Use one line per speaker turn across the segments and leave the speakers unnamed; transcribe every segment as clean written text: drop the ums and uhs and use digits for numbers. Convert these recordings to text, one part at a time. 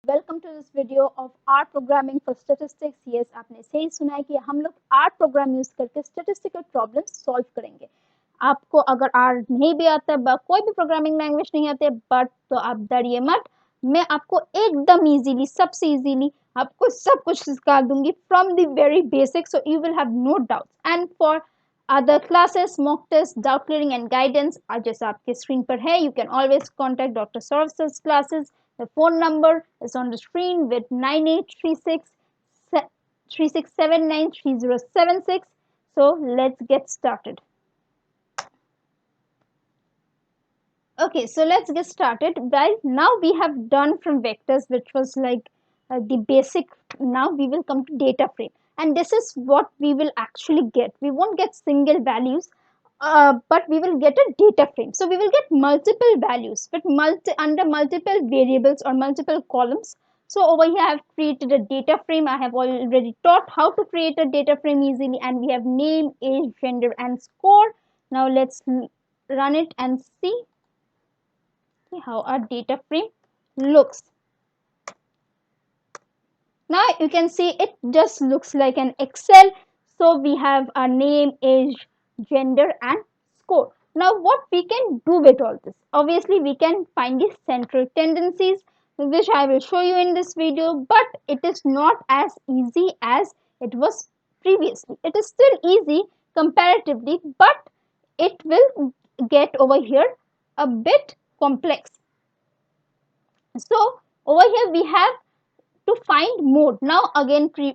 Welcome to this video of R programming for statistics. Yes, आपने सही सुना है कि हम लोग आर प्रोग्राम यूज करके स्टैटिस्टिकल प्रॉब्लम्स सॉल्व करेंगे। आपको अगर आर नहीं भी आता है, कोई भी प्रोग्रामिंग लैंग्वेज नहीं आते, बट तो आप डरिए मत। मैं आपको एकदम इजीली, सबसे इजीली आपको सब कुछ सिखा दूंगी from the very basic, so you will have no doubt. And for other classes, mock tests, doubt clearing and guidance, जैसा आपके स्क्रीन पर है, you can always contact Dr. Sourav Sir Classes. The phone number is on the screen with 9836 So let's get started. Okay, so let's get started, guys. Now we have done from vectors, which was like the basic. Now we will come to data frame, and this is what we will actually get. We won't get single values, but we will get a data frame. So we will get multiple values, but under multiple variables or multiple columns. So over here I have created a data frame. I have already taught how to create a data frame easily, and we have name, age, gender and score. Now let's run it and see how our data frame looks. Now you can see it just looks like an Excel. So we have our name, age, gender and score. Now what we can do with all this? Obviously we can find the central tendencies, which I will show you in this video, but it is not as easy as it was previously. It is still easy comparatively, but it will get over here a bit complex. So over here we have to find mode. Now again we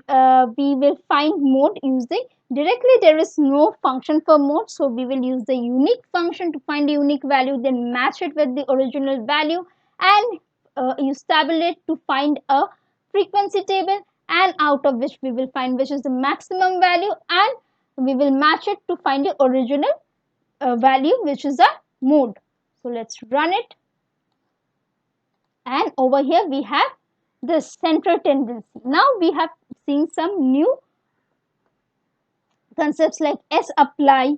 will find mode using directly. There is no function for mode, so we will use the unique function to find a unique value, then match it with the original value, and use tabulate to find a frequency table, and out of which we will find which is the maximum value, and we will match it to find the original value, which is a mode. So let's run it. And over here we have the central tendency. Now we have seen some new concepts like sapply,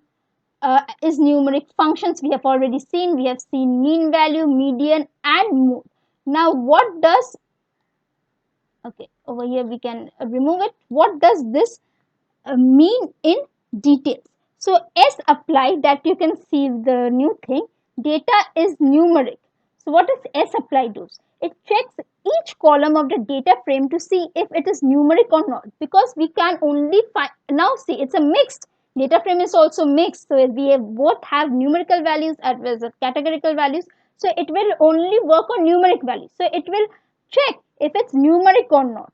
is numeric functions. We have already seen. We have seen mean value, median and mode. Now what does, okay, over here we can remove it. What does this mean in details? So sapply, that you can see the new thing, data is numeric. So what does sapply do? It checks each column of the data frame to see if it is numeric or not, because we can only find, now see, it's a mixed data frame, is also mixed. So we have both have numerical values as well as categorical values. So it will only work on numeric values. So it will check if it's numeric or not,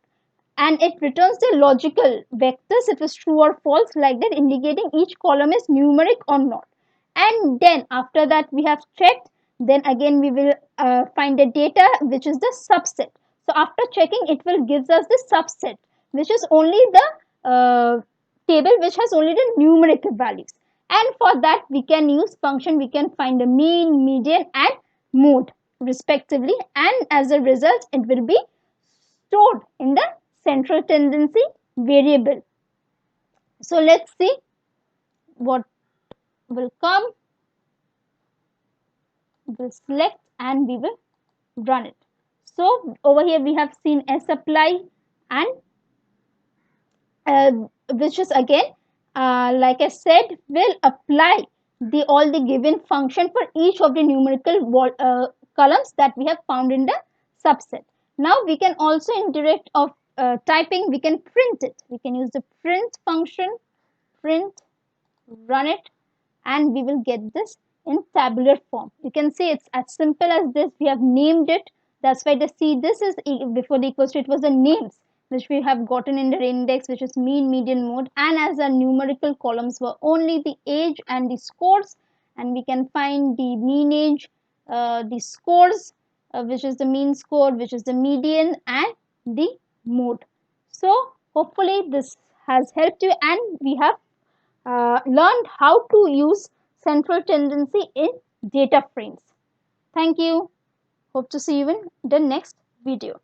and it returns the logical vectors if it's true or false, like that, indicating each column is numeric or not. And then after that we have checked, then again we will find the data which is the subset. So after checking, it will gives us the subset, which is only the table which has only the numeric values. And for that we can use function. We can find the mean, median and mode respectively, and as a result it will be stored in the central tendency variable. So let's see what will come. We'll select and we will run it. So over here we have seen sapply, and which is again, like I said, will apply the all the given function for each of the numerical columns that we have found in the subset. Now we can also, in direct of typing, we can print it. We can use the print function, print, run it, and we will get this in tabular form. You can see it's as simple as this. We have named it. That's why the see, this is before the equals to, it was the names which we have gotten in the index, which is mean, median, mode, and as our numerical columns were only the age and the scores, and we can find the mean age, the scores, which is the mean score, which is the median, and the mode. So hopefully this has helped you, and we have learned how to use central tendency in data frames. Thank you. Hope to see you in the next video.